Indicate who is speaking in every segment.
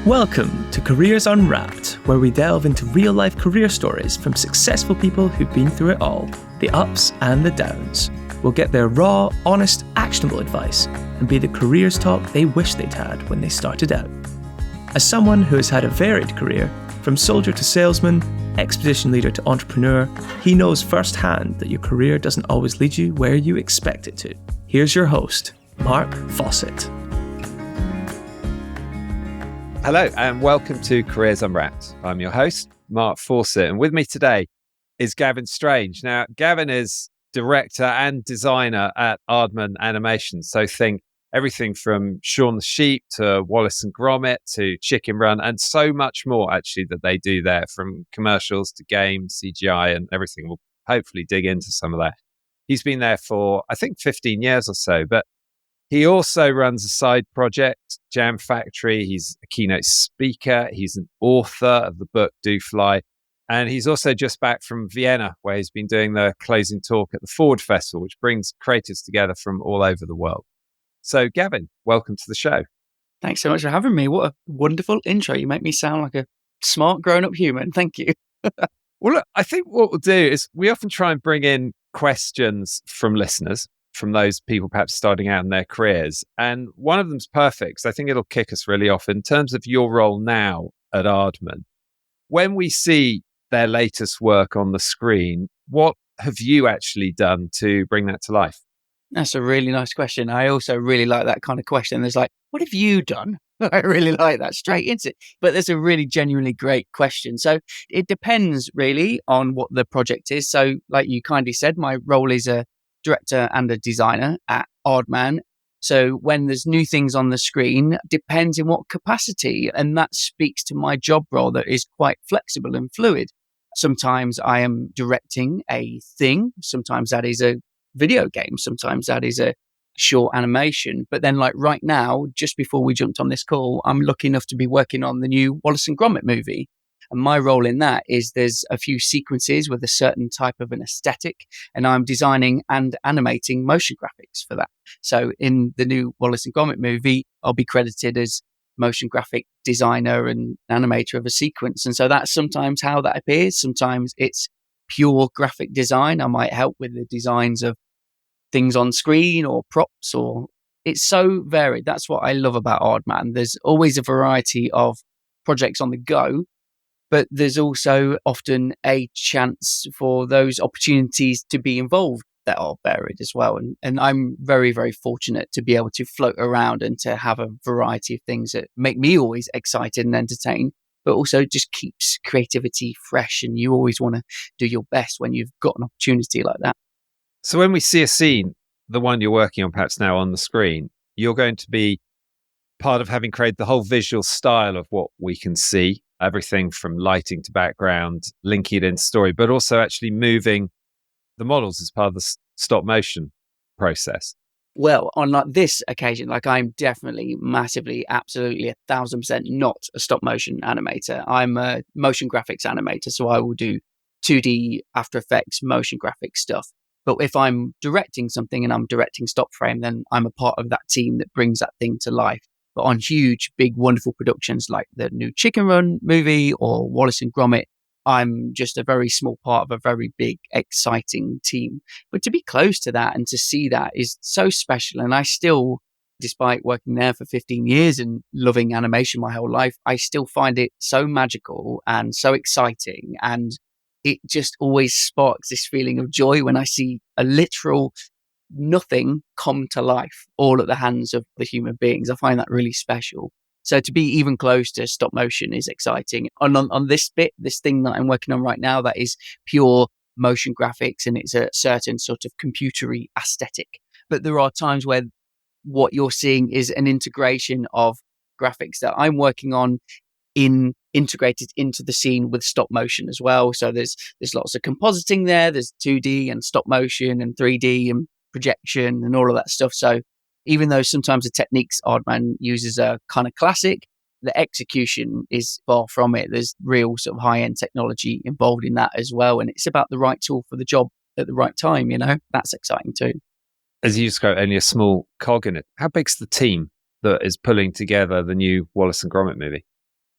Speaker 1: Welcome to Careers Unwrapped, where we delve into real-life career stories from successful people who've been through it all, the ups and the downs. We'll get their raw, honest, actionable advice and be the careers talk they wish they'd had when they started out. As someone who has had a varied career, from soldier to salesman, expedition leader to entrepreneur, he knows firsthand that your career doesn't always lead you where you expect it to. Here's your host, Mark Fawcett.
Speaker 2: Hello and welcome to Careers Unwrapped. I'm your host, Mark Fawcett, and with me today is Gavin Strange. Now, Gavin is director and designer at Aardman Animations. So think everything from Shaun the Sheep to Wallace and Gromit to Chicken Run and so much more actually that they do there, from commercials to games, CGI and everything. We'll hopefully dig into some of that. He's been there for, I think, 15 years or so, but he also runs a side project, JamFactory. He's a keynote speaker. He's an author of the book Do Fly. And he's also just back from Vienna, where he's been doing the closing talk at the Forward Festival, which brings creatives together from all over the world. So, Gavin, welcome to the show.
Speaker 3: Thanks so much for having me. What a wonderful intro. You make me sound like a smart grown-up human. Thank you.
Speaker 2: Well, look, I think what we'll do is we often try and bring in questions from listeners, from those people perhaps starting out in their careers. And one of them's perfect, so I think it'll kick us really off in terms of your role now at Aardman. When we see their latest work on the screen, what have you actually done to bring that to life?
Speaker 3: That's a really nice question. I also really like that kind of question. There's like, what have you done? I really like that, straight into it. But there's a really genuinely great question. So it depends really on what the project is. So like you kindly said, my role is a director and a designer at Aardman. So when there's new things on the screen, depends in what capacity. And that speaks to my job role that is quite flexible and fluid. Sometimes I am directing a thing. Sometimes that is a video game. Sometimes that is a short animation. But then like right now, just before we jumped on this call, I'm lucky enough to be working on the new Wallace and Gromit movie. And my role in that is there's a few sequences with a certain type of an aesthetic, and I'm designing and animating motion graphics for that. So in the new Wallace and Gromit movie, I'll be credited as motion graphic designer and animator of a sequence. And so that's sometimes how that appears. Sometimes it's pure graphic design. I might help with the designs of things on screen or props, or it's so varied. That's what I love about Aardman. There's always a variety of projects on the go, but there's also often a chance for those opportunities to be involved that are varied as well. And I'm very, very fortunate to be able to float around and to have a variety of things that make me always excited and entertained, but also just keeps creativity fresh. And you always want to do your best when you've got an opportunity like that.
Speaker 2: So when we see a scene, the one you're working on perhaps now on the screen, you're going to be part of having created the whole visual style of what we can see, everything from lighting to background, linking it into story, but also actually moving the models as part of the stop motion process.
Speaker 3: Well, on like this occasion, like I'm definitely massively, absolutely 1,000% not a stop motion animator. I'm a motion graphics animator. So I will do 2D After Effects motion graphic stuff. But if I'm directing something and I'm directing stop frame, then I'm a part of that team that brings that thing to life. But on huge, big, wonderful productions like the new Chicken Run movie or Wallace and Gromit, I'm just a very small part of a very big, exciting team. But to be close to that and to see that is so special. And I still, despite working there for 15 years and loving animation my whole life, I still find it so magical and so exciting. And it just always sparks this feeling of joy when I see a literal nothing come to life, all at the hands of the human beings. I find that really special. So to be even close to stop motion is exciting. On this bit, this thing that I'm working on right now, that is pure motion graphics and it's a certain sort of computery aesthetic. But there are times where what you're seeing is an integration of graphics that I'm working on integrated into the scene with stop motion as well. So there's lots of compositing there. There's 2D and stop motion and 3D and projection and all of that stuff. So even though sometimes the techniques Aardman uses are kind of classic, the execution is far from it. There's real sort of high-end technology involved in that as well. And it's about the right tool for the job at the right time, you know? That's exciting too.
Speaker 2: As you described, only a small cog in it. How big's the team that is pulling together the new Wallace and Gromit movie?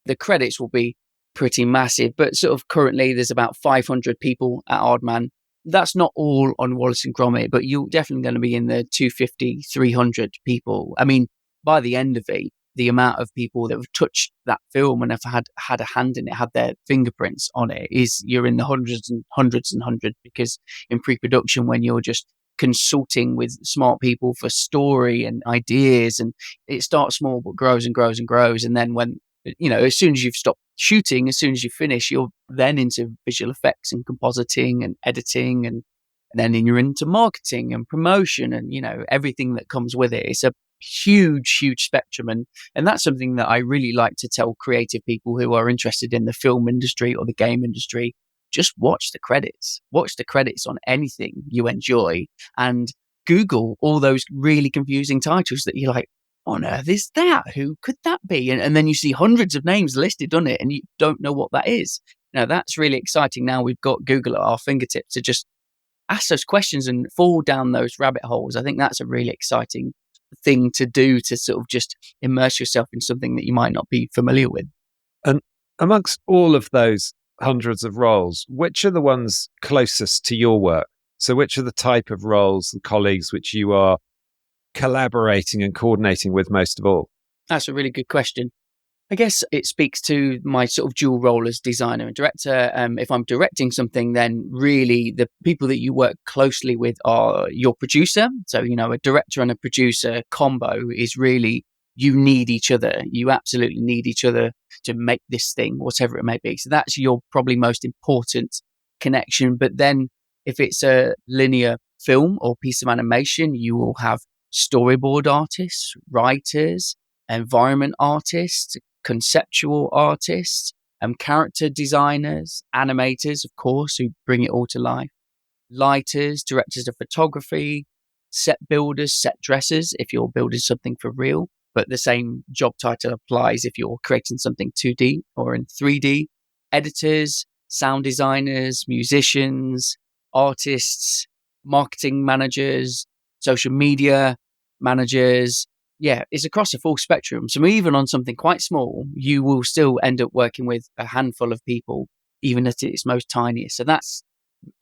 Speaker 3: the credits will be pretty massive. But sort of currently there's about 500 people at Aardman. That's not all on Wallace and Gromit, but you're definitely going to be in the 250, 300 people. I mean, by the end of it, the amount of people that have touched that film and have had a hand in it, had their fingerprints on it, is you're in the hundreds and hundreds and hundreds, because in pre-production, when you're just consulting with smart people for story and ideas, and it starts small but grows and grows and grows. And then when, as soon as you've stopped shooting, as soon as you finish, you're then into visual effects and compositing and editing, and then you're into marketing and promotion and, everything that comes with it. It's a huge spectrum, and that's something that I really like to tell creative people who are interested in the film industry or the game industry. Just watch the credits on anything you enjoy, and Google all those really confusing titles that you're like, on earth is that? Who could that be? And then you see hundreds of names listed on it and you don't know what that is. Now that's really exciting. Now we've got Google at our fingertips to just ask those questions and fall down those rabbit holes. I think that's a really exciting thing to do, to sort of just immerse yourself in something that you might not be familiar with.
Speaker 2: And amongst all of those hundreds of roles, which are the ones closest to your work? So which are the type of roles and colleagues which you are collaborating and coordinating with most of all?
Speaker 3: That's a really good question. I guess it speaks to my sort of dual role as designer and director. If I'm directing something, then really the people that you work closely with are your producer. So, a director and a producer combo is really, you need each other. You absolutely need each other to make this thing, whatever it may be. So that's your probably most important connection. But then if it's a linear film or piece of animation, you will have storyboard artists, writers, environment artists, conceptual artists, character designers, animators, of course, who bring it all to life, lighters, directors of photography, set builders, set dressers, if you're building something for real. But the same job title applies if you're creating something 2D or in 3D, editors, sound designers, musicians, artists, marketing managers, social media managers. Yeah, it's across a full spectrum. So even on something quite small, you will still end up working with a handful of people, even at its most tiniest. So that's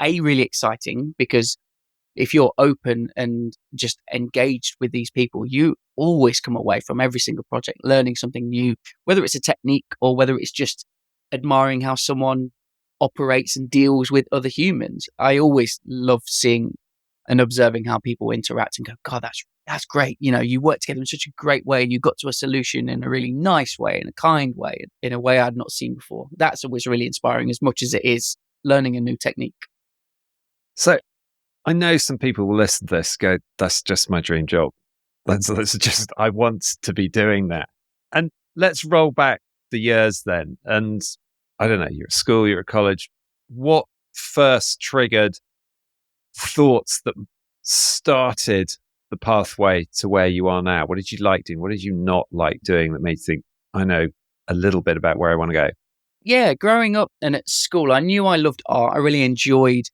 Speaker 3: really exciting, because if you're open and just engaged with these people, you always come away from every single project learning something new, whether it's a technique or whether it's just admiring how someone operates and deals with other humans. I always love seeing and observing how people interact and go, God, that's great. You worked together in such a great way. You got to a solution in a really nice way, in a kind way, in a way I'd not seen before. That's always really inspiring, as much as it is learning a new technique.
Speaker 2: So I know some people will listen to this, go, that's just my dream job. That's just, I want to be doing that. And let's roll back the years then. And I don't know, you're at school, you're at college. What first triggered thoughts that started the pathway to where you are now? What did you like doing? What did you not like doing that made you think, I know a little bit about where I want to go?
Speaker 3: Yeah, growing up and at school, I knew I loved art. I really enjoyed,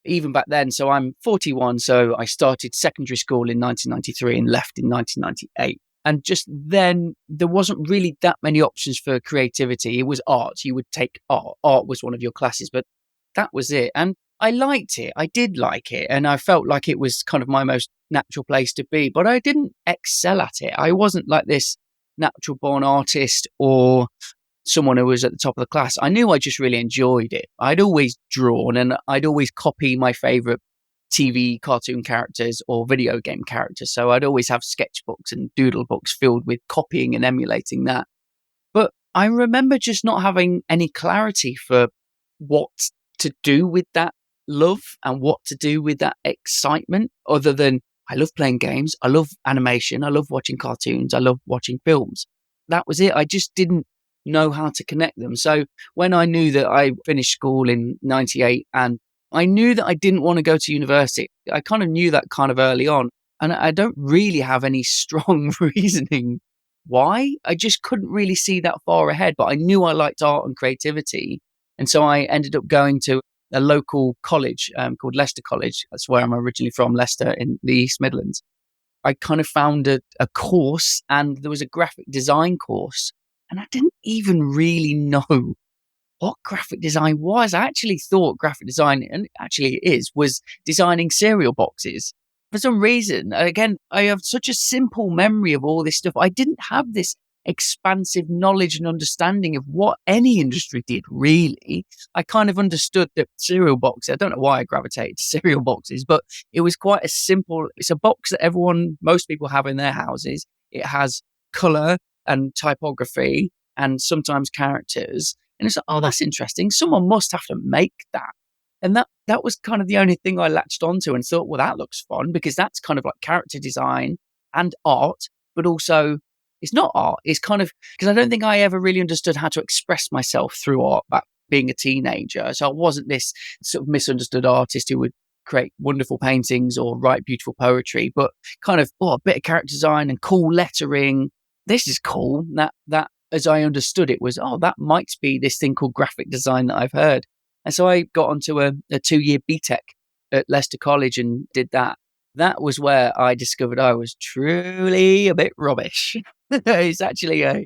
Speaker 3: even back then. So I'm 41. So I started secondary school in 1993 and left in 1998. And just then there wasn't really that many options for creativity. It was art. You would take art. Art was one of your classes, but that was it. And I liked it. I did like it. And I felt like it was kind of my most natural place to be, but I didn't excel at it. I wasn't like this natural born artist or someone who was at the top of the class. I knew I just really enjoyed it. I'd always drawn and I'd always copy my favorite TV cartoon characters or video game characters. So I'd always have sketchbooks and doodle books filled with copying and emulating that. But I remember just not having any clarity for what to do with that love and what to do with that excitement, other than I love playing games, I love animation, I love watching cartoons, I love watching films. That was it. I just didn't know how to connect them. So when I knew that I finished school in 98 and I knew that I didn't want to go to university, I kind of knew that kind of early on. And I don't really have any strong reasoning why. I just couldn't really see that far ahead, but I knew I liked art and creativity. And so I ended up going to a local college called Leicester College. That's where I'm originally from, Leicester in the East Midlands. I kind of found a course, and there was a graphic design course And I didn't even really know what graphic design was. I actually thought graphic design, and actually it is, was designing cereal boxes. For some reason, again, I have such a simple memory of all this stuff. I didn't have this expansive knowledge and understanding of what any industry did, really. I kind of understood that cereal boxes, I don't know why I gravitated to cereal boxes, but it was quite a simple, it's a box that most people have in their houses. It has color and typography and sometimes characters. And it's like, oh, that's interesting. Someone must have to make that. And that was kind of the only thing I latched onto and thought, well, that looks fun, because that's kind of like character design and art, but also it's not art. It's kind of, because I don't think I ever really understood how to express myself through art back being a teenager. So I wasn't this sort of misunderstood artist who would create wonderful paintings or write beautiful poetry, but kind of, a bit of character design and cool lettering. This is cool. That as I understood it was, that might be this thing called graphic design that I've heard. And so I got onto a 2-year BTEC at Leicester College and did that. That was where I discovered I was truly a bit rubbish. It's actually a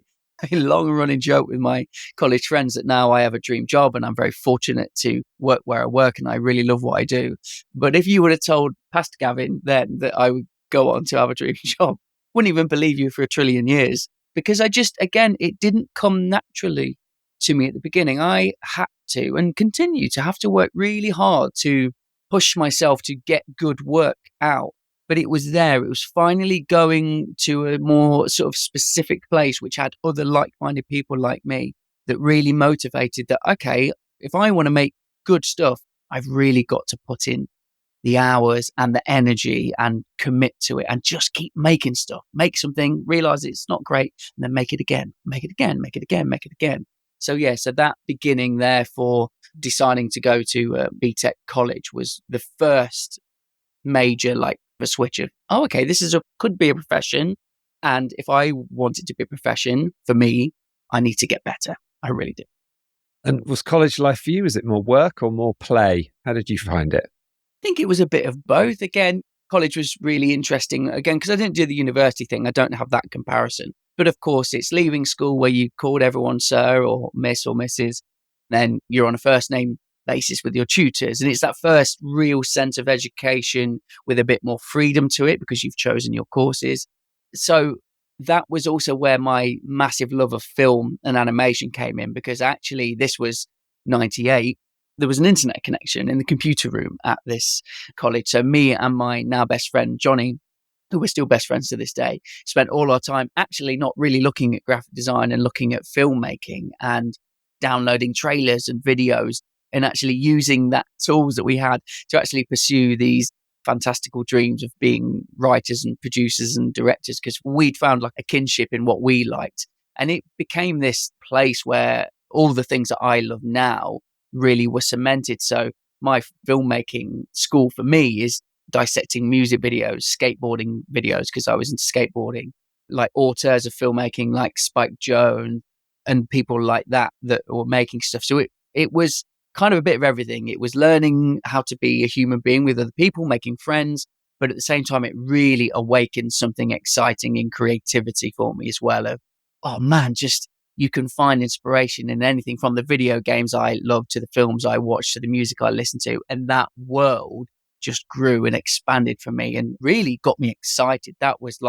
Speaker 3: long-running joke with my college friends that now I have a dream job and I'm very fortunate to work where I work and I really love what I do. But if you would have told Pastor Gavin then that I would go on to have a dream job, wouldn't even believe you for a trillion years. Because it didn't come naturally to me at the beginning. I had to and continue to have to work really hard to push myself to get good work out. But it was there. It was finally going to a more sort of specific place, which had other like-minded people like me, that really motivated that, okay, if I want to make good stuff, I've really got to put in the hours and the energy and commit to it and just keep making stuff. Make something, realize it's not great, and then make it again, make it again, make it again, make it again. So that beginning there for deciding to go to BTEC college was the first major a switch of, okay, this could be a profession. And if I want it to be a profession for me, I need to get better. I really do.
Speaker 2: And was college life for you? Was it more work or more play? How did you find it?
Speaker 3: I think it was a bit of both. Again, college was really interesting, again, because I didn't do the university thing. I don't have that comparison. But of course, it's leaving school where you called everyone sir or miss or Mrs. Then you're on a first name basis with your tutors. And it's that first real sense of education with a bit more freedom to it because you've chosen your courses. So that was also where my massive love of film and animation came in, because actually this was 98. There was an internet connection in the computer room at this college. So me and my now best friend, Johnny, who we're still best friends to this day, spent all our time actually not really looking at graphic design and looking at filmmaking and downloading trailers and videos and actually using that tools that we had to actually pursue these fantastical dreams of being writers and producers and directors, because we'd found a kinship in what we liked. And it became this place where all the things that I love now really were cemented. So my filmmaking school for me is dissecting music videos, skateboarding videos, because I was into skateboarding, auteurs of filmmaking like Spike Jonze and people like that were making stuff. So it was kind of a bit of everything. It was learning how to be a human being with other people, making friends, but at the same time, it really awakened something exciting in creativity for me as well. Of, oh man, just you can find inspiration in anything from the video games I love to the films I watch to the music I listen to. And that world just grew and expanded for me and really got me excited. That was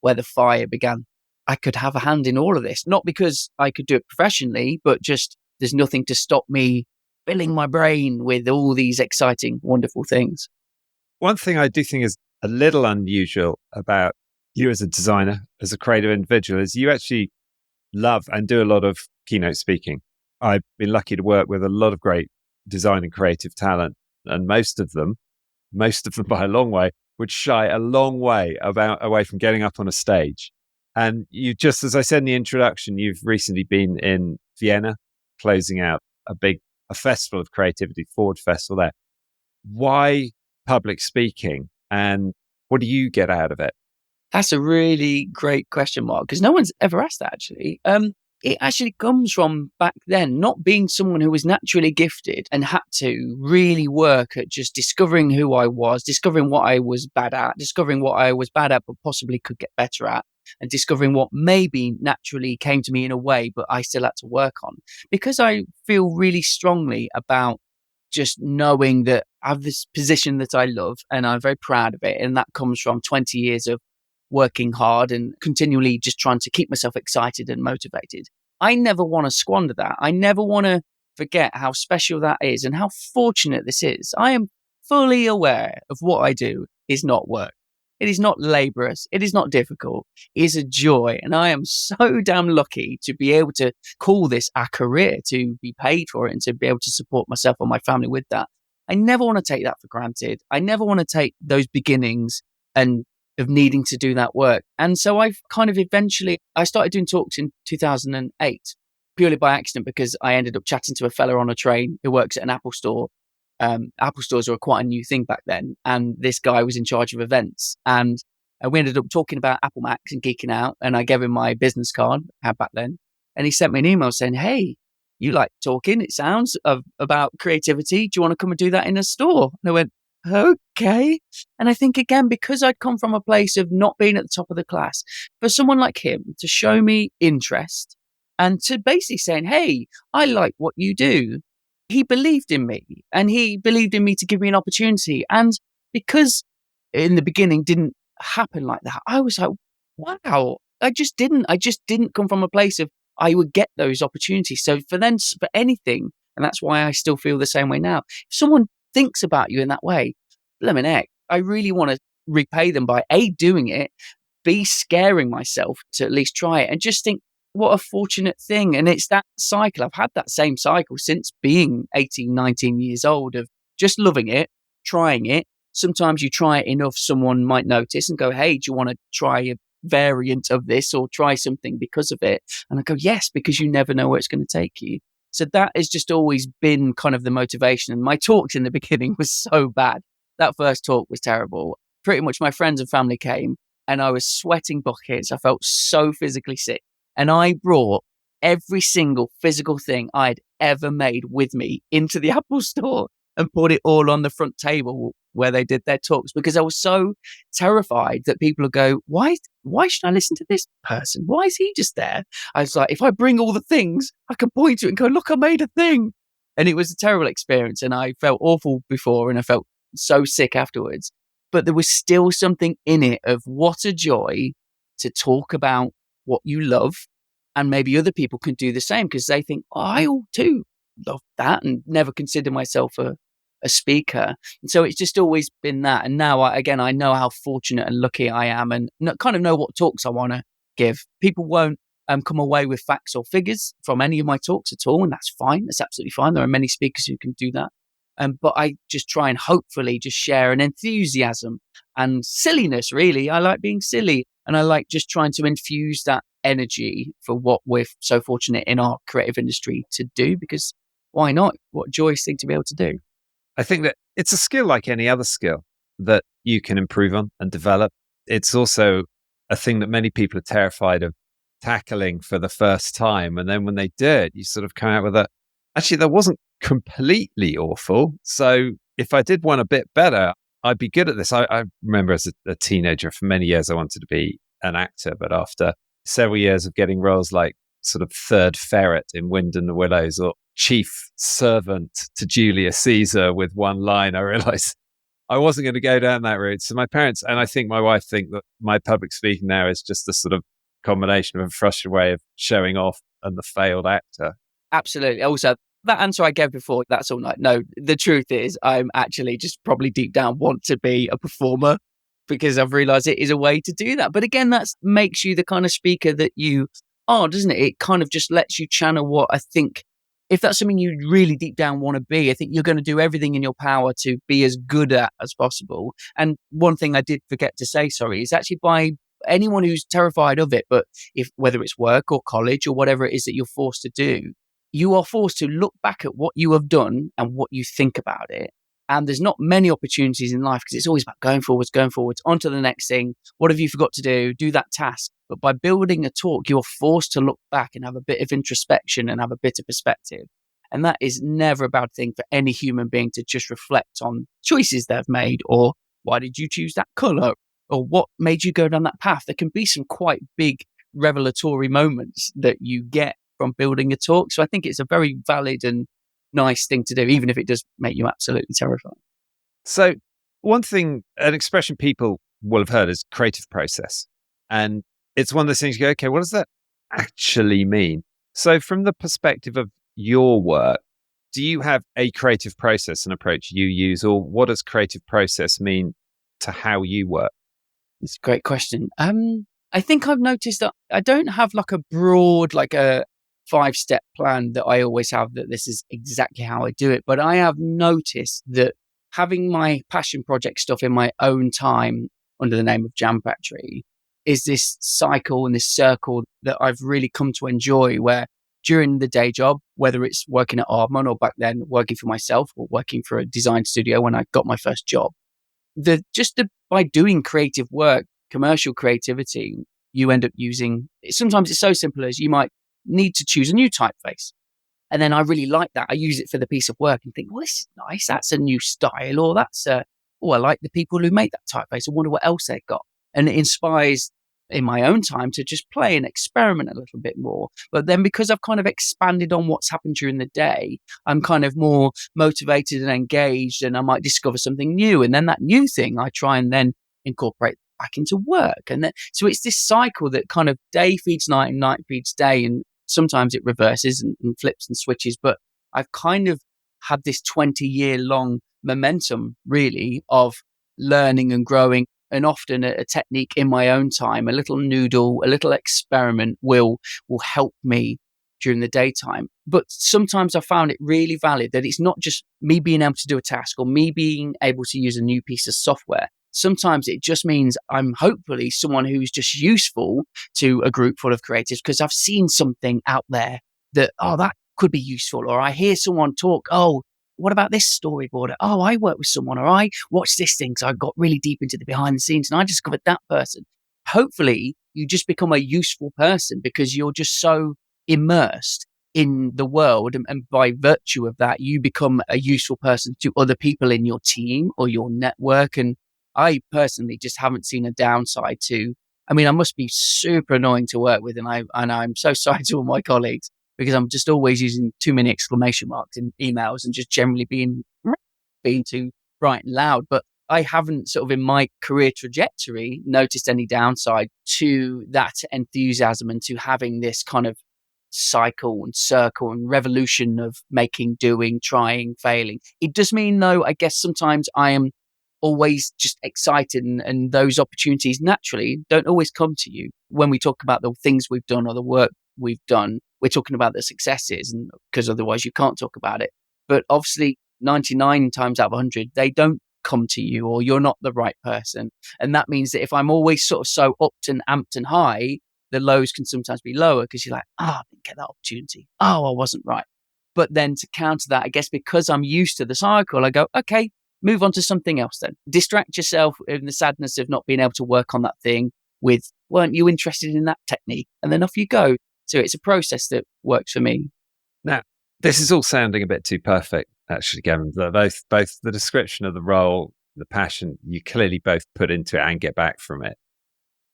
Speaker 3: where the fire began. I could have a hand in all of this, not because I could do it professionally, but just there's nothing to stop me filling my brain with all these exciting, wonderful things.
Speaker 2: One thing I do think is a little unusual about you as a designer, as a creative individual, is you actually love and do a lot of keynote speaking. I've been lucky to work with a lot of great design and creative talent, and most of them by a long way, would shy a long way away from getting up on a stage. And you, just as I said in the introduction, you've recently been in Vienna, closing out a festival of creativity, Ford Festival there. Why public speaking, and what do you get out of it?
Speaker 3: That's a really great question, Mark, because no one's ever asked that, actually. It actually comes from back then, not being someone who was naturally gifted and had to really work at just discovering who I was, discovering what I was bad at, discovering what I was bad at but possibly could get better at, and discovering what maybe naturally came to me in a way, but I still had to work on. Because I feel really strongly about just knowing that I have this position that I love and I'm very proud of it. And that comes from 20 years of working hard and continually just trying to keep myself excited and motivated. I never want to squander that. I never want to forget how special that is and how fortunate this is. I am fully aware of what I do is not work. It is not laborious. It is not difficult. It is a joy. And I am so damn lucky to be able to call this a career, to be paid for it and to be able to support myself and my family with that. I never want to take that for granted. I never want to take those beginnings and of needing to do that work. And so I've kind of eventually, I started doing talks in 2008, purely by accident, because I ended up chatting to a fella on a train who works at an Apple store. Apple stores were quite a new thing back then. And this guy was in charge of events. And we ended up talking about Apple Macs and geeking out. And I gave him my business card I had back then. And he sent me an email saying, hey, you like talking, it sounds, about creativity. Do you want to come and do that in a store? And I went, okay. And I think, again, because I'd come from a place of not being at the top of the class, for someone like him to show me interest and to basically saying, hey, I like what you do. He believed in me and he believed in me to give me an opportunity. And because in the beginning didn't happen like that, I was like, wow, I just didn't come from a place of I would get those opportunities. So for anything, and that's why I still feel the same way now. If someone thinks about you in that way, blimmin' heck, I really want to repay them by A, doing it, B, scaring myself to at least try it, and just think, what a fortunate thing. And it's that cycle. I've had that same cycle since being 18, 19 years old of just loving it, trying it. Sometimes you try it enough, someone might notice and go, hey, do you want to try a variant of this or try something because of it? And I go, yes, because you never know where it's going to take you. So that has just always been kind of the motivation. And my talks in the beginning was so bad. That first talk was terrible. Pretty much my friends and family came and I was sweating buckets. I felt so physically sick. And I brought every single physical thing I'd ever made with me into the Apple store and put it all on the front table where they did their talks, because I was so terrified that people would go, why should I listen to this person? Why is he just there? I was like, if I bring all the things, I can point to it and go, look, I made a thing. And it was a terrible experience. And I felt awful before and I felt so sick afterwards. But there was still something in it of what a joy to talk about what you love, and maybe other people can do the same because they think, oh, I too love that, and never consider myself a speaker. And so it's just always been that. And now I know how fortunate and lucky I am, and kind of know what talks I want to give. People won't come away with facts or figures from any of my talks at all, and that's fine. That's absolutely fine. There are many speakers who can do that. But I just try and hopefully just share an enthusiasm and silliness, really. I like being silly. And I like just trying to infuse that energy for what we're so fortunate in our creative industry to do, because why not? What a joyous thing to be able to do.
Speaker 2: I think that it's a skill like any other skill that you can improve on and develop. It's also a thing that many people are terrified of tackling for the first time. And then when they do it, you sort of come out with actually, that wasn't completely awful. So if I did one a bit better, I'd be good at this. I remember as a teenager, for many years, I wanted to be an actor. But after several years of getting roles like sort of third ferret in Wind in the Willows or chief servant to Julius Caesar with one line, I realized I wasn't going to go down that route. So my parents, and I think my wife, think that my public speaking now is just a sort of combination of a frustrated way of showing off and the failed actor.
Speaker 3: Absolutely. Also, that answer I gave before, that's all right. No, the truth is I'm actually just probably deep down want to be a performer, because I've realized it is a way to do that. But again, that makes you the kind of speaker that you are, doesn't it? It kind of just lets you channel what I think, if that's something you really deep down want to be, I think you're going to do everything in your power to be as good at as possible. And one thing I did forget to say, is actually by anyone who's terrified of it, but whether it's work or college or whatever it is that you're forced to do, you are forced to look back at what you have done and what you think about it. And there's not many opportunities in life because it's always about going forwards, on to the next thing. What have you forgot to do? Do that task. But by building a talk, you're forced to look back and have a bit of introspection and have a bit of perspective. And that is never a bad thing for any human being, to just reflect on choices they've made, or why did you choose that color? or what made you go down that path? There can be some quite big revelatory moments that you get from building a talk. So I think it's a very valid and nice thing to do, even if it does make you absolutely terrified.
Speaker 2: So one thing, an expression people will have heard is creative process. And it's one of those things you go, okay, what does that actually mean? So from the perspective of your work, do you have a creative process and approach you use, or what does creative process mean to how you work?
Speaker 3: It's a great question. I think I've noticed that I don't have like a broad, like a 5-step plan that I always have, that this is exactly how I do it. But I have noticed that having my passion project stuff in my own time under the name of JamFactory is this cycle and this circle that I've really come to enjoy, where during the day job, whether it's working at Aardman or back then working for myself or working for a design studio when I got my first job, by doing creative work, commercial creativity, you end up using, sometimes it's so simple as you might need to choose a new typeface. And then I really like that. I use it for the piece of work and think, well, this is nice. That's a new style. Or I like the people who made that typeface. I wonder what else they've got. And it inspires in my own time to just play and experiment a little bit more. But then because I've kind of expanded on what's happened during the day, I'm kind of more motivated and engaged, and I might discover something new. And then that new thing I try and then incorporate back into work. And then, so it's this cycle that kind of day feeds night and night feeds day. And sometimes it reverses and flips and switches. But I've kind of had this 20-year-long momentum, really, of learning and growing. And often a technique in my own time, a little noodle, a little experiment will help me during the daytime. But sometimes I found it really valid that it's not just me being able to do a task or me being able to use a new piece of software. Sometimes it just means I'm hopefully someone who's just useful to a group full of creatives because I've seen something out there that, that could be useful. Or I hear someone talk, what about this storyboard? I work with someone, or I watched this thing. So I got really deep into the behind the scenes and I discovered that person. Hopefully you just become a useful person because you're just so immersed in the world. And by virtue of that, you become a useful person to other people in your team or your network. And I personally just haven't seen a downside to, I must be super annoying to work with. And I'm so sorry to all my colleagues, because I'm just always using too many exclamation marks in emails and just generally being too bright and loud. But I haven't sort of in my career trajectory noticed any downside to that enthusiasm and to having this kind of cycle and circle and revolution of making, doing, trying, failing. It does mean, though, I guess sometimes I am always just excited and those opportunities naturally don't always come to you. When we talk about the things we've done or the work we've done, we're talking about the successes, and because otherwise you can't talk about it. But obviously 99 times out of 100, they don't come to you, or you're not the right person. And that means that if I'm always sort of so upped and amped and high, the lows can sometimes be lower because you're like, I didn't get that opportunity. I wasn't right. But then to counter that, I guess because I'm used to the cycle, I go, okay, move on to something else then. Distract yourself in the sadness of not being able to work on that thing with, weren't you interested in that technique? And then off you go. So it's a process that works for me.
Speaker 2: Now, this is all sounding a bit too perfect, actually, Gavin. Both the description of the role, the passion, you clearly both put into it and get back from it.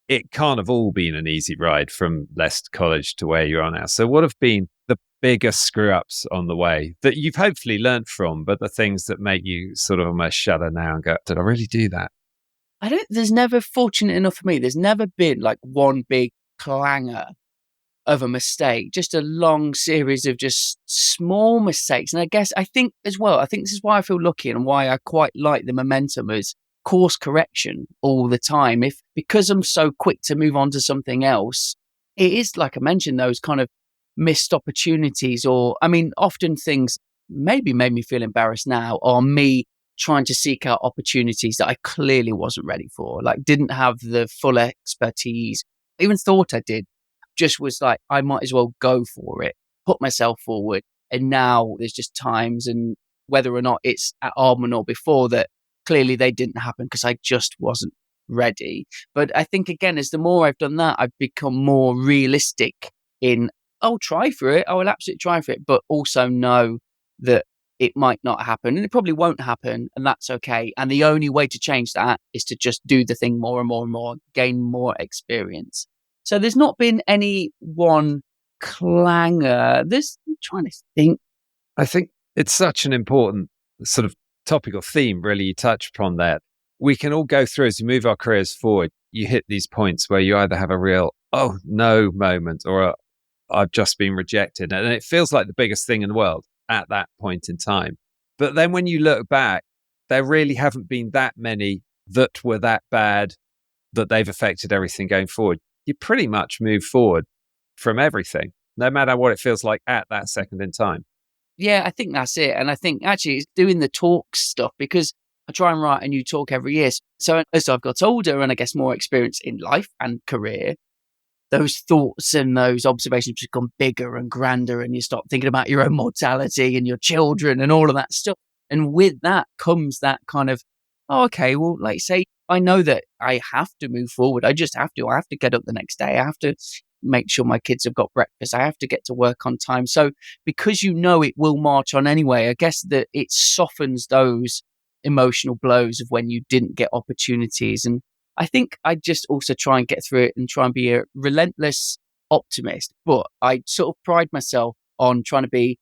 Speaker 2: It can't have all been an easy ride from Leicester College to where you are now. So what have been the biggest screw-ups on the way that you've hopefully learned from, but the things that make you sort of almost shudder now and go, did I really do that?
Speaker 3: There's never, fortunate enough for me, there's never been like one big clanger of a mistake, just a long series of just small mistakes. And I think this is why I feel lucky and why I quite like the momentum is course correction all the time. Because I'm so quick to move on to something else, it is, like I mentioned, those kind of missed opportunities, or, often things maybe made me feel embarrassed now, or me trying to seek out opportunities that I clearly wasn't ready for, like didn't have the full expertise, even thought I did. Just was like, I might as well go for it, put myself forward. And now there's just times, and whether or not it's at Aardman or before, that clearly they didn't happen because I just wasn't ready. But I think, again, as the more I've done that, I've become more realistic in, I'll try for it. I will absolutely try for it. But also know that it might not happen, and it probably won't happen, and that's okay. And the only way to change that is to just do the thing more and more and more, gain more experience. So there's not been any one clangor. I'm trying to think.
Speaker 2: I think it's such an important sort of topic or theme, really, you touch upon that. We can all go through as we move our careers forward. You hit these points where you either have a real, oh no moment, or I've just been rejected. And it feels like the biggest thing in the world at that point in time. But then when you look back, there really haven't been that many that were that bad that they've affected everything going forward. You pretty much move forward from everything, no matter what it feels like at that second in time.
Speaker 3: Yeah, I think that's it. And I think actually it's doing the talk stuff, because I try and write a new talk every year. So as I've got older and I guess more experience in life and career, those thoughts and those observations become bigger and grander, and you start thinking about your own mortality and your children and all of that stuff. And with that comes that kind of, oh, okay, well, like say, I know that I have to move forward. I just have to. I have to get up the next day. I have to make sure my kids have got breakfast. I have to get to work on time. So because you know it will march on anyway, I guess that it softens those emotional blows of when you didn't get opportunities. And I think I just also try and get through it and try and be a relentless optimist. But I sort of pride myself on trying to be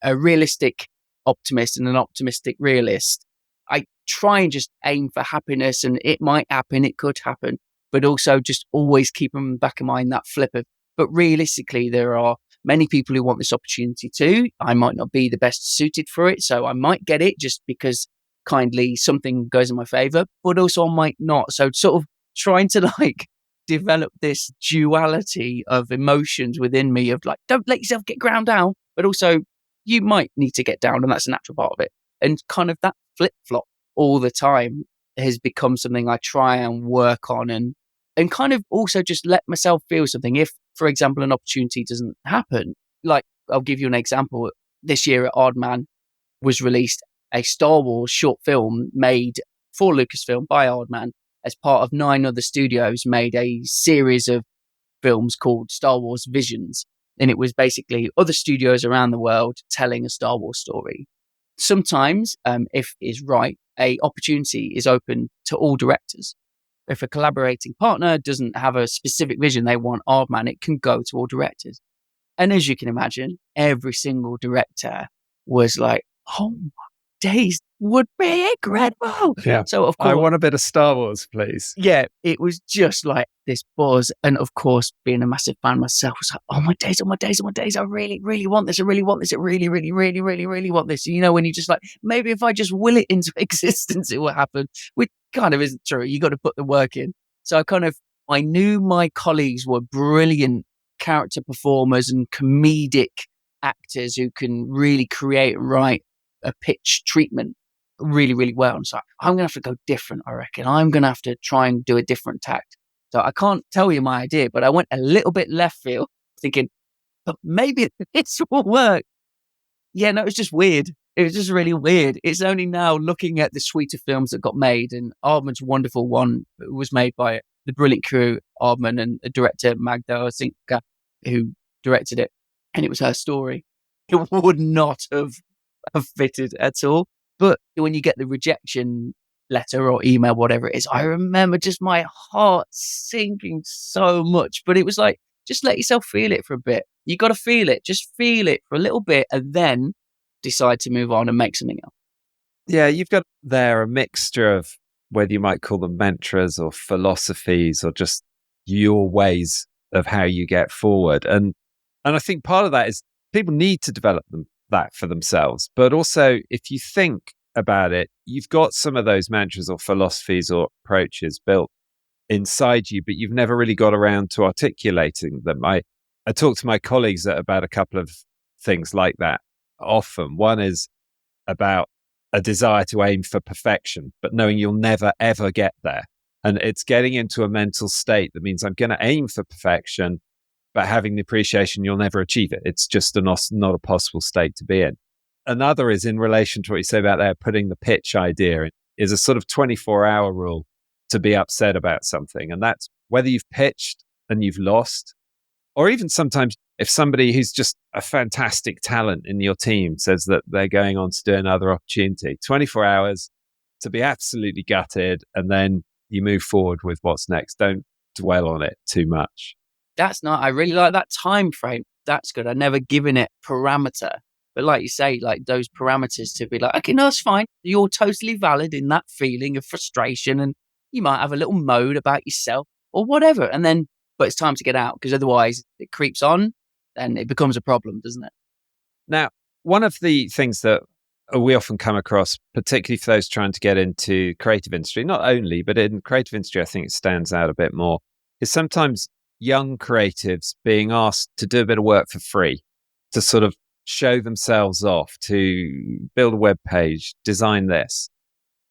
Speaker 3: a realistic optimist and an optimistic realist. I try and just aim for happiness, and it might happen, it could happen, but also just always keep in the back of mind that flip of, but realistically, there are many people who want this opportunity too. I might not be the best suited for it, so I might get it just because kindly something goes in my favor, but also I might not. So sort of trying to like develop this duality of emotions within me of like, don't let yourself get ground down, but also you might need to get down, and that's a natural part of it. And kind of that flip-flop all the time has become something I try and work on, and kind of also just let myself feel something. If, for example, an opportunity doesn't happen, like I'll give you an example. This year at Aardman was released a Star Wars short film made for Lucasfilm by Aardman as part of 9 other studios, made a series of films called Star Wars Visions. And it was basically other studios around the world telling a Star Wars story. Sometimes, if it's right, a opportunity is open to all directors. If a collaborating partner doesn't have a specific vision they want Aardman, it can go to all directors. And as you can imagine, every single director was like, oh my days, would be incredible.
Speaker 2: Yeah.
Speaker 3: So of course,
Speaker 2: I want a bit of Star Wars, please.
Speaker 3: yeah, it was just like this buzz. And of course, being a massive fan myself, was like, oh my days, oh my days, oh my days, I really, really want this. I really want this. I really, really, really, really, really want this. You know, when you just like, maybe if I just will it into existence, it will happen, which kind of isn't true. You got to put the work in. So I knew my colleagues were brilliant character performers and comedic actors who can really create and write a pitch treatment really, really well. And so I'm going to have to go different, I reckon. I'm going to have to try and do a different tact. So I can't tell you my idea, but I went a little bit left field thinking, but maybe this will work. Yeah, no, it was just weird. It was just really weird. It's only now looking at the suite of films that got made, and Aardman's wonderful one was made by the brilliant crew, Aardman, and the director, Magda, I think, who directed it. And it was her story. It would not have fitted at all. But when you get the rejection letter or email, whatever it is, I remember just my heart sinking so much. But it was like, just let yourself feel it for a bit. You got to feel it. Just feel it for a little bit and then decide to move on and make something else.
Speaker 2: Yeah, you've got there a mixture of whether you might call them mantras or philosophies or just your ways of how you get forward. And I think part of that is people need to develop that for themselves. But also, if you think about it, you've got some of those mantras or philosophies or approaches built inside you, but you've never really got around to articulating them. I talk to my colleagues about a couple of things like that often. One is about a desire to aim for perfection, but knowing you'll never, ever get there. And it's getting into a mental state that means I'm going to aim for perfection, but having the appreciation you'll never achieve it. It's just not a possible state to be in. Another is in relation to what you say about there, putting the pitch idea in, is a sort of 24-hour rule to be upset about something. And that's whether you've pitched and you've lost, Or even sometimes if somebody who's just a fantastic talent in your team says that they're going on to do another opportunity, 24 hours to be absolutely gutted, and then you move forward with what's next. Don't dwell on it too much.
Speaker 3: I really like that time frame. That's good. I've never given it parameter. But like you say, like those parameters to be like, okay, no, it's fine. You're totally valid in that feeling of frustration. And you might have a little moan about yourself or whatever. And then, but it's time to get out, because otherwise it creeps on and it becomes a problem, doesn't it?
Speaker 2: Now, one of the things that we often come across, particularly for those trying to get into creative industry, not only, but in creative industry, I think it stands out a bit more, is sometimes young creatives being asked to do a bit of work for free, to sort of show themselves off, to build a web page, design this.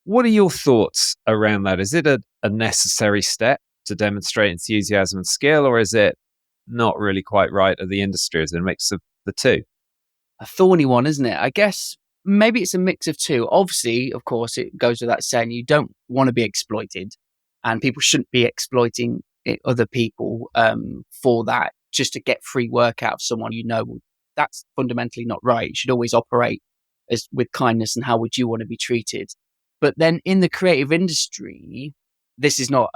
Speaker 2: What are your thoughts around that? Is it a necessary step to demonstrate enthusiasm and skill, or is it not really quite right at the industry? Is it a mix of the two?
Speaker 3: A thorny one, isn't it? I guess maybe it's a mix of two. Obviously, of course, it goes without saying, you don't want to be exploited, and people shouldn't be exploiting other people for that, just to get free work out of someone. That's fundamentally not right. You should always operate with kindness and how would you want to be treated. But then in the creative industry, this is not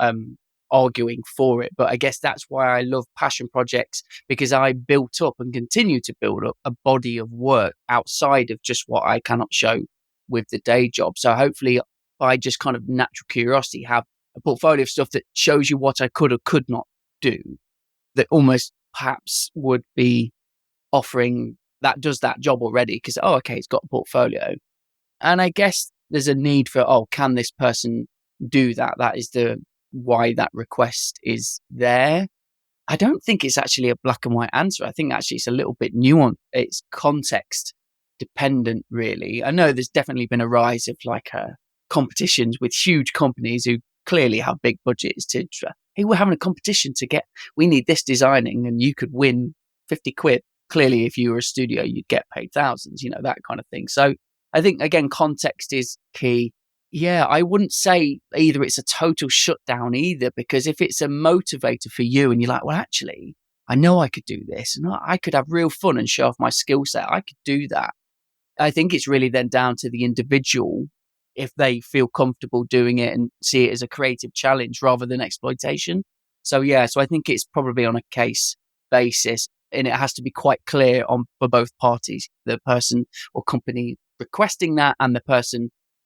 Speaker 3: arguing for it, but I guess that's why I love passion projects, because I built up and continue to build up a body of work outside of just what I cannot show with the day job. So hopefully by just kind of natural curiosity, have a portfolio of stuff that shows you what I could or could not do, that almost perhaps would be offering that does that job already, because, okay, it's got a portfolio. And I guess there's a need for, can this person do that? That is why that request is there. I don't think it's actually a black and white answer. I think actually it's a little bit nuanced. It's context dependent, really. I know there's definitely been a rise of competitions with huge companies who clearly have big budgets to, hey, we're having a competition we need this designing, and you could win 50 quid. Clearly, if you were a studio, you'd get paid thousands, that kind of thing. So I think, again, context is key. Yeah, I wouldn't say either it's a total shutdown either, because if it's a motivator for you and you're like, well, actually, I know I could do this and I could have real fun and show off my skill set, I could do that. I think it's really then down to the individual if they feel comfortable doing it and see it as a creative challenge rather than exploitation. So I think it's probably on a case basis, and it has to be quite clear for both parties, the person or company requesting that and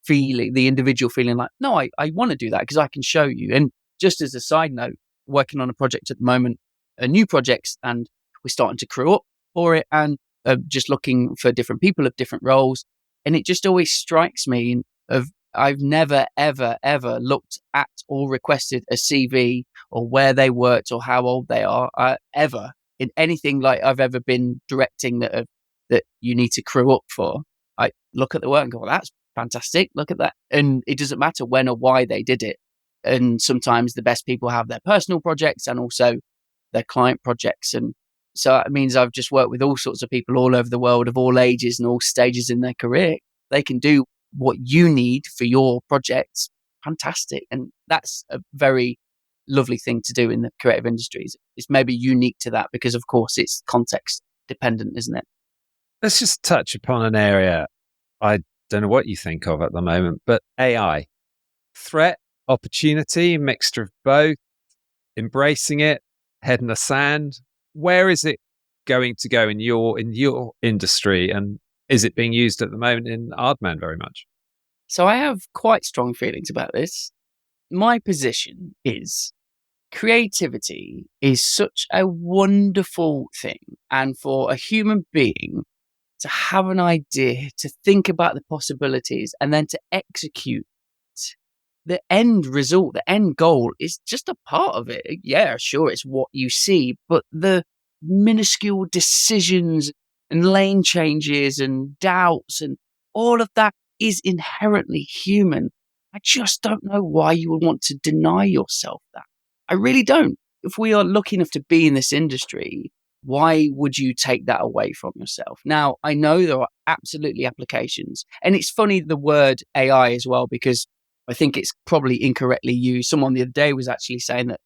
Speaker 3: the individual feeling like, no, I want to do that because I can show you. And just as a side note, working on a project at the moment, a new project, and we're starting to crew up for it, and just looking for different people of different roles. And it just always strikes me I've never, ever, ever looked at or requested a CV or where they worked or how old they are, ever, in anything like I've ever been directing that you need to crew up for. I look at the work and go, well, that's fantastic. Look at that. And it doesn't matter when or why they did it. And sometimes the best people have their personal projects and also their client projects. And so it means I've just worked with all sorts of people all over the world of all ages and all stages in their career. They can do what you need for your projects. Fantastic. And that's a very lovely thing to do in the creative industries. It's maybe unique to that because, of course, it's context dependent, isn't it?
Speaker 2: Let's just touch upon an area I don't know what you think of at the moment, but AI. Threat, opportunity, mixture of both, embracing it, head in the sand. Where is it going to go in your industry, and is it being used at the moment in Aardman very much?
Speaker 3: So I have quite strong feelings about this. My position is creativity is such a wonderful thing, and for a human being to have an idea, to think about the possibilities, and then to execute the end result, the end goal is just a part of it. Yeah, sure, it's what you see, but the minuscule decisions and lane changes and doubts and all of that is inherently human. I just don't know why you would want to deny yourself that. I really don't. If we are lucky enough to be in this industry, why would you take that away from yourself? Now, I know there are absolutely applications. And it's funny, the word AI as well, because I think it's probably incorrectly used. Someone the other day was actually saying that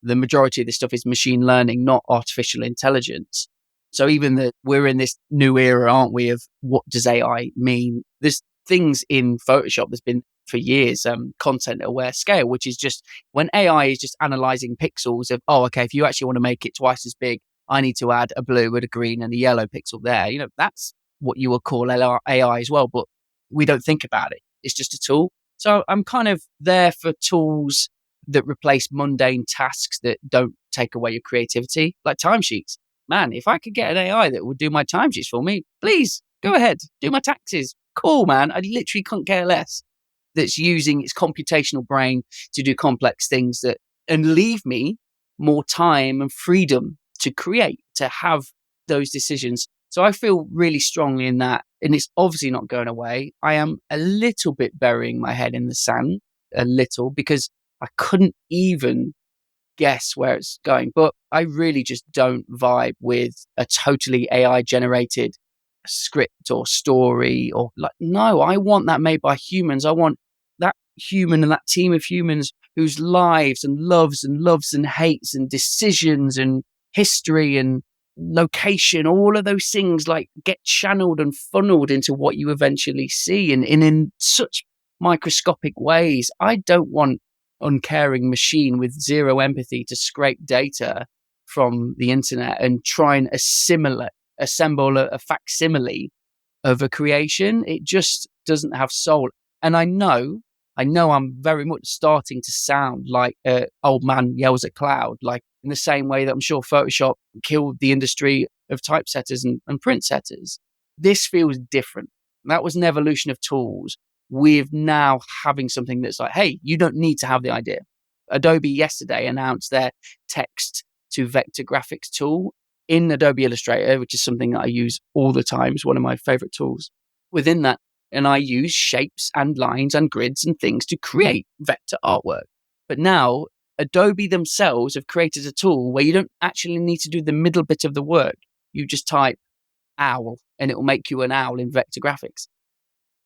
Speaker 3: the majority of this stuff is machine learning, not artificial intelligence. So even that we're in this new era, aren't we, of what does AI mean? There's things in Photoshop that's been for years, content aware scale, which is just when AI is just analyzing pixels of, oh, okay, if you actually want to make it twice as big, I need to add a blue and a green and a yellow pixel there. That's what you would call AI as well, but we don't think about it. It's just a tool. So I'm kind of there for tools that replace mundane tasks that don't take away your creativity, like timesheets. Man, if I could get an AI that would do my timesheets for me, please go ahead, do my taxes. Cool, man. I literally couldn't care less. That's using its computational brain to do complex things and leave me more time and freedom to create, to have those decisions. So I feel really strongly in that. And it's obviously not going away. I am a little bit burying my head in the sand, a little, because I couldn't even guess where it's going. But I really just don't vibe with a totally AI generated script or story or no, I want that made by humans. I want that human and that team of humans whose lives and loves and hates and decisions and history and location, all of those things get channeled and funneled into what you eventually see and in such microscopic ways. I don't want uncaring machine with zero empathy to scrape data from the internet and try and assemble a facsimile of a creation. It just doesn't have soul. And I know I'm very much starting to sound like an old man yells at cloud, like in the same way that I'm sure Photoshop killed the industry of typesetters and print setters. This feels different. That was an evolution of tools. We're now having something that's like, hey, you don't need to have the idea. Adobe yesterday announced their text to vector graphics tool in Adobe Illustrator, which is something that I use all the time. It's one of my favorite tools. Within that, and I use shapes and lines and grids and things to create vector artwork. But now Adobe themselves have created a tool where you don't actually need to do the middle bit of the work. You just type owl and it will make you an owl in vector graphics.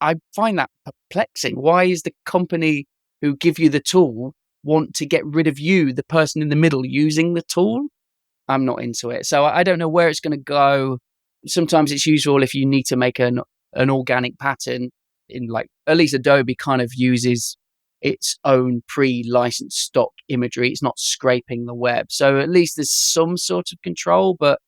Speaker 3: I find that perplexing. Why is the company who give you the tool want to get rid of you, the person in the middle using the tool? I'm not into it. So I don't know where it's going to go. Sometimes it's useful if you need to make an organic pattern in at least Adobe kind of uses its own pre-licensed stock imagery. It's not scraping the web. So at least there's some sort of control. But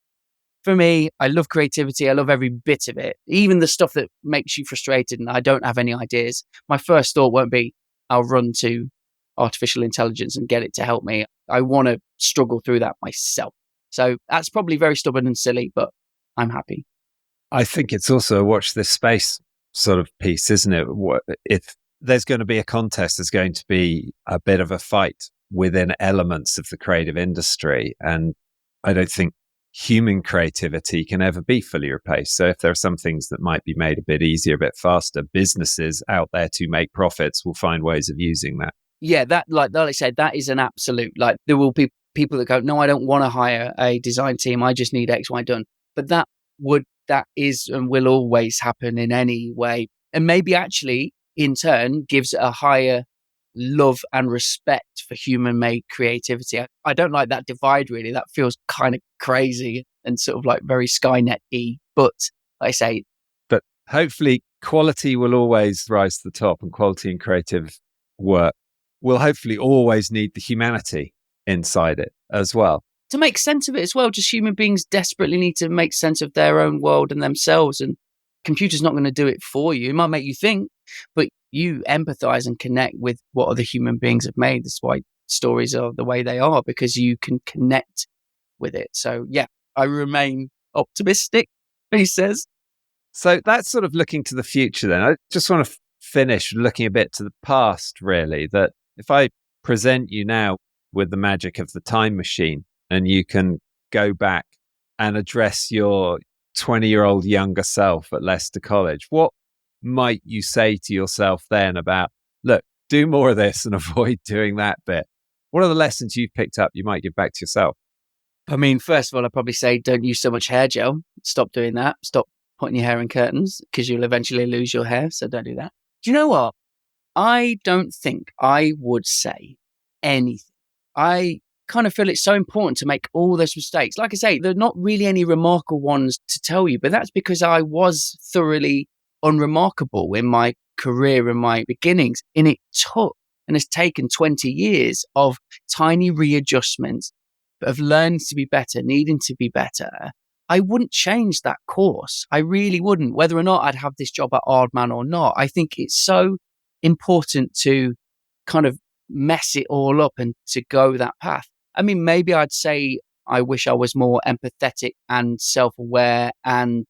Speaker 3: for me, I love creativity. I love every bit of it, even the stuff that makes you frustrated and I don't have any ideas. My first thought won't be, I'll run to artificial intelligence and get it to help me. I want to struggle through that myself. So that's probably very stubborn and silly, but I'm happy.
Speaker 2: I think it's also a watch this space sort of piece, isn't it? If there's going to be a contest, there's going to be a bit of a fight within elements of the creative industry. And I don't think human creativity can ever be fully replaced. So if there are some things that might be made a bit easier, a bit faster, businesses out there to make profits will find ways of using that.
Speaker 3: Yeah, that, like I said, that is an absolute, there will be people that go, no, I don't want to hire a design team. I just need X, Y done. But that is and will always happen in any way. And maybe actually in turn gives a higher love and respect for human made creativity. I don't like that divide really. That feels kind of crazy and sort of very Skynet-y. But like I say,
Speaker 2: but hopefully quality will always rise to the top, and quality and creative work will hopefully always need the humanity inside it as well.
Speaker 3: To make sense of it as well, just human beings desperately need to make sense of their own world and themselves. And computer's not going to do it for you. It might make you think, but you empathize and connect with what other human beings have made. That's why stories are the way they are, because you can connect with it. So yeah, I remain optimistic, he says.
Speaker 2: So that's sort of looking to the future then. I just want to finish looking a bit to the past, really, that if I present you now with the magic of the time machine and you can go back and address your 20-year-old younger self at Leicester College, what might you say to yourself then about, look, do more of this and avoid doing that bit? What are the lessons you've picked up you might give back to yourself?
Speaker 3: I mean, first of all, I'd probably say don't use so much hair gel. Stop doing that. Stop putting your hair in curtains because you'll eventually lose your hair. So don't do that. Do you know what? I don't think I would say anything. I kind of feel it's so important to make all those mistakes. Like I say, there are not really any remarkable ones to tell you, but that's because I was thoroughly unremarkable in my career and my beginnings. And it took and has taken 20 years of tiny readjustments, of learning to be better, needing to be better. I wouldn't change that course. I really wouldn't, whether or not I'd have this job at Aardman or not. I think it's so important to kind of mess it all up and to go that path. I mean, maybe I'd say I wish I was more empathetic and self-aware and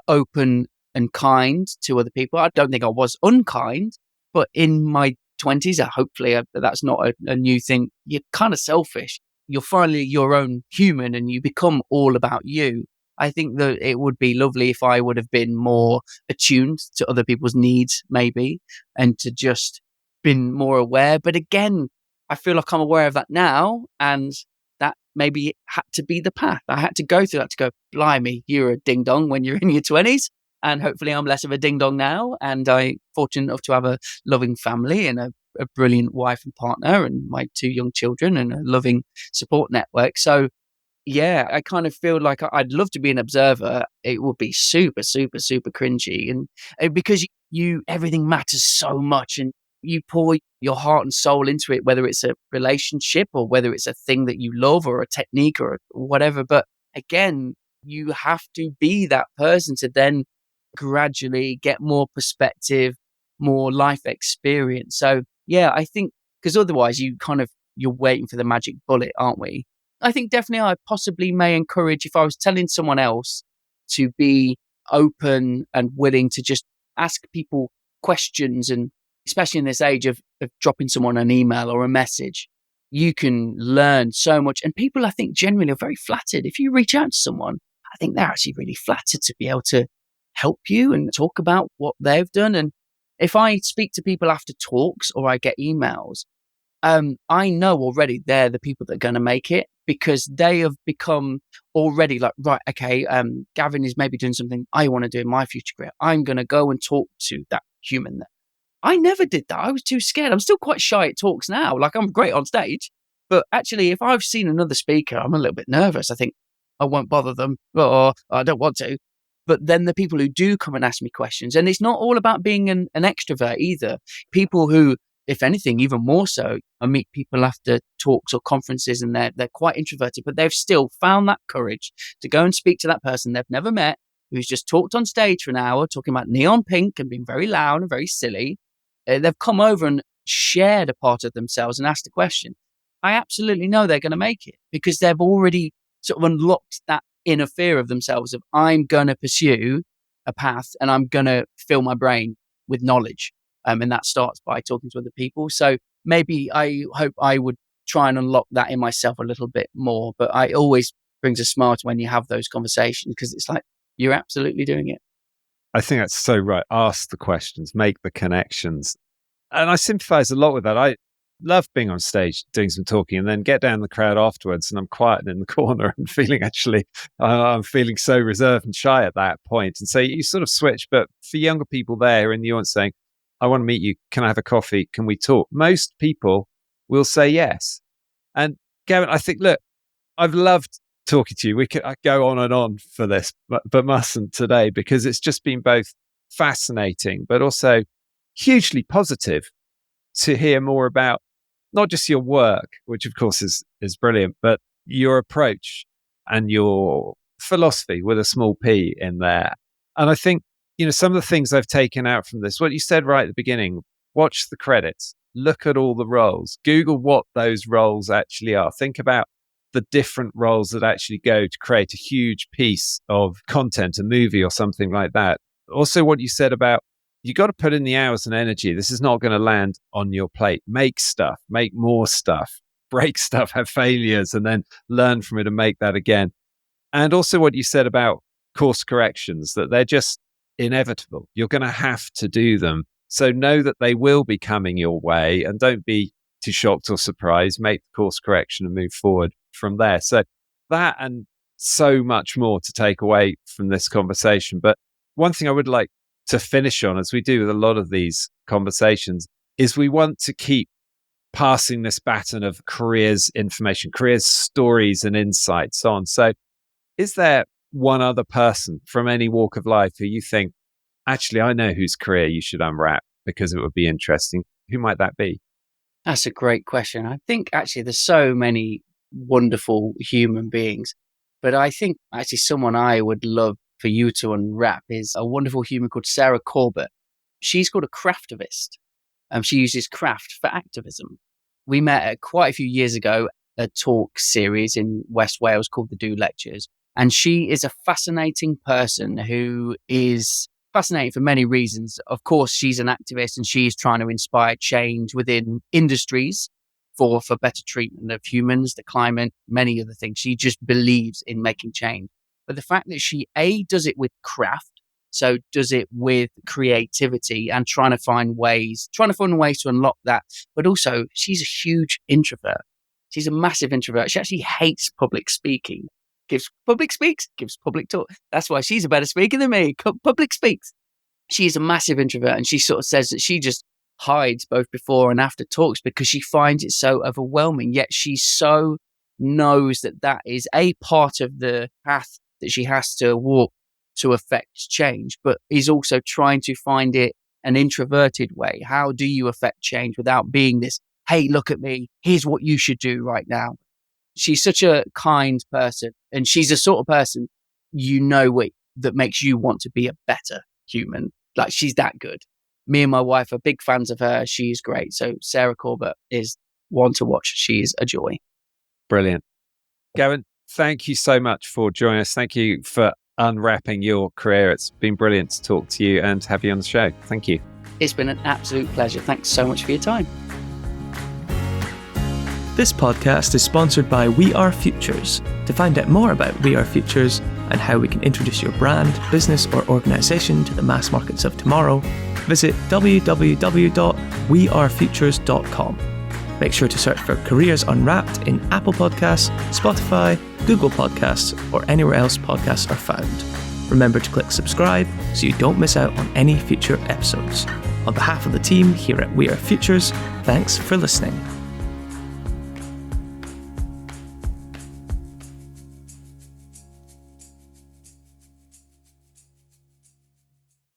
Speaker 3: open and kind to other people. I don't think I was unkind, but in my 20s, hopefully that's not a new thing. You're kind of selfish. You're finally your own human and you become all about you. I think that it would be lovely if I would have been more attuned to other people's needs, maybe, and to just been more aware. But again, I feel like I'm aware of that now, and that maybe had to be the path. I had to go through that to go, blimey, you're a ding dong when you're in your 20s. And hopefully I'm less of a ding dong now. And I'm fortunate enough to have a loving family and a brilliant wife and partner and my 2 young children and a loving support network. So yeah, I kind of feel like I'd love to be an observer. It would be super, super, super cringy. And because everything matters so much and you pour your heart and soul into it, whether it's a relationship or whether it's a thing that you love or a technique or whatever. But again, you have to be that person to then gradually get more perspective, more life experience. So yeah, I think because otherwise you're waiting for the magic bullet, aren't we? I think definitely I possibly may encourage, if I was telling someone else to be open and willing to just ask people questions, and especially in this age of dropping someone an email or a message, you can learn so much. And people, I think, generally are very flattered. If you reach out to someone, I think they're actually really flattered to be able to help you and talk about what they've done. And if I speak to people after talks or I get emails, I know already they're the people that are going to make it, because they have become already like, right, okay, Gavin is maybe doing something I want to do in my future career. I'm going to go and talk to that human there. I never did that. I was too scared. I'm still quite shy at talks now. Like, I'm great on stage, but actually if I've seen another speaker, I'm a little bit nervous. I think I won't bother them, or I don't want to. But then the people who do come and ask me questions, and it's not all about being an extrovert either. People who, if anything, even more so, I meet people after talks or conferences and they're quite introverted, but they've still found that courage to go and speak to that person they've never met, who's just talked on stage for an hour, talking about neon pink and being very loud and very silly. They've come over and shared a part of themselves and asked a question. I absolutely know they're going to make it, because they've already sort of unlocked that inner fear of themselves of, I'm going to pursue a path and I'm going to fill my brain with knowledge. And that starts by talking to other people. So maybe I hope I would try and unlock that in myself a little bit more. But it always brings a smile when you have those conversations, because it's like, you're absolutely doing it.
Speaker 2: I think that's so right. Ask the questions, make the connections. And I sympathize a lot with that. I love being on stage, doing some talking, and then get down the crowd afterwards and I'm quiet in the corner and feeling I'm feeling so reserved and shy at that point. And so you sort of switch. But for younger people there in the audience saying, I want to meet you. Can I have a coffee? Can we talk? Most people will say yes. And Gavin, I think, look, I've loved talking to you. I go on and on for this, but mustn't today, because it's just been both fascinating, but also hugely positive to hear more about not just your work, which of course is brilliant, but your approach and your philosophy with a small p in there. And I think, some of the things I've taken out from this, what you said right at the beginning, watch the credits, look at all the roles, Google what those roles actually are. Think about the different roles that actually go to create a huge piece of content, a movie or something like that. Also, what you said about, you got to put in the hours and energy. This is not going to land on your plate. Make stuff, make more stuff, break stuff, have failures, and then learn from it and make that again. And also what you said about course corrections, that they're just inevitable. You're going to have to do them. So know that they will be coming your way and don't be too shocked or surprised. Make the course correction and move forward from there. So that and so much more to take away from this conversation. But one thing I would like to finish on, as we do with a lot of these conversations, is we want to keep passing this baton of careers information, careers stories and insights on. So is there one other person from any walk of life who you think, actually, I know whose career you should unwrap because it would be interesting? Who might that be?
Speaker 3: That's a great question. I think actually there's so many wonderful human beings, but I think actually someone I would love for you to unwrap is a wonderful human called Sarah Corbett. She's called a craftivist. She uses craft for activism. We met quite a few years ago at a talk series in West Wales called the Do Lectures. And she is a fascinating person who is fascinating for many reasons. Of course, she's an activist and she's trying to inspire change within industries for better treatment of humans, the climate, many other things. She just believes in making change. But the fact that she, does it with craft, so does it with creativity and trying to find ways to unlock that. But also, she's a huge introvert. She's a massive introvert. She actually hates public speaking. Gives public talk. That's why she's a better speaker than me. Public speaks. She's a massive introvert, and she sort of says that she just hides both before and after talks because she finds it so overwhelming. Yet she so knows that is a part of the path that she has to walk to affect change, but is also trying to find it an introverted way. How do you affect change without being this, hey, look at me, here's what you should do right now? She's such a kind person, and she's a sort of person that makes you want to be a better human. Like, she's that good. Me and my wife are big fans of her. She's great. So Sarah Corbett is one to watch. She's a joy.
Speaker 2: Brilliant. Gavin, thank you so much for joining us. Thank you for unwrapping your career. It's been brilliant to talk to you and have you on the show. Thank you.
Speaker 3: It's been an absolute pleasure. Thanks so much for your time.
Speaker 1: This podcast is sponsored by We Are Futures. To find out more about We Are Futures and how we can introduce your brand, business, or organisation to the mass markets of tomorrow, visit www.wearefutures.com. Make sure to search for Careers Unwrapped in Apple Podcasts, Spotify, Google Podcasts, or anywhere else podcasts are found. Remember to click subscribe so you don't miss out on any future episodes. On behalf of the team here at We Are Futures, thanks for listening.